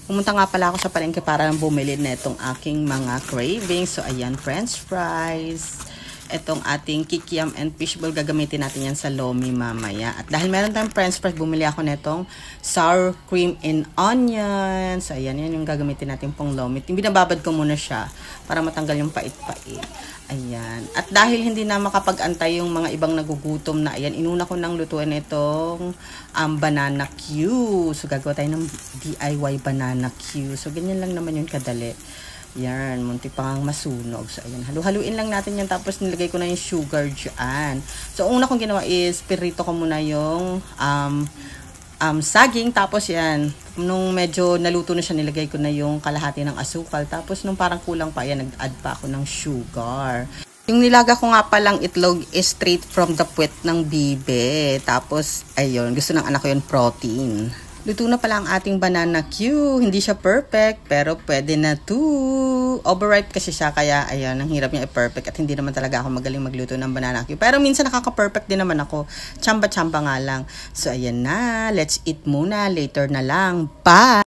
Pumunta nga pala ako sa palengke para bumili netong aking mga cravings. So, ayan, french fries. Itong ating kikiam and fishball, gagamitin natin yan sa lomi mamaya. At dahil meron tayong french fries, bumili ako netong sour cream and onion. So, ayan, yan yung gagamitin natin pong lomi. Binababad ko muna siya para matanggal yung pait-pait. Ayan. At dahil hindi na makapag-antay yung mga ibang nagugutom na, ayan, inuna ko nang lutuin itong banana Q. So, gagawa tayo ng DIY banana Q. So, ganyan lang naman yun kadali. Yan, munti pa ngang masunog. So, ayan, halu-haluin lang natin yan. Tapos, nilagay ko na yung sugar dyan. So, una kong ginawa is, pirito ko muna yung saging. Tapos, yan, nung medyo naluto na siya, nilagay ko na yung kalahati ng asukal. Tapos, nung parang kulang pa, yan, nag-add pa ako ng sugar. Yung nilaga ko nga palang itlog is straight from the puwet ng bibe. Tapos, ayun, gusto ng anak ko yun, protein. Luto na pala ang ating banana Q. Hindi siya perfect, pero pwede na to. Overripe kasi siya, kaya ayun, ang hirap niya i-perfect. At hindi naman talaga ako magaling magluto ng banana Q. Pero minsan nakaka-perfect din naman ako. Tsamba-tsamba nga lang. So, ayan na. Let's eat muna. Later na lang. Bye!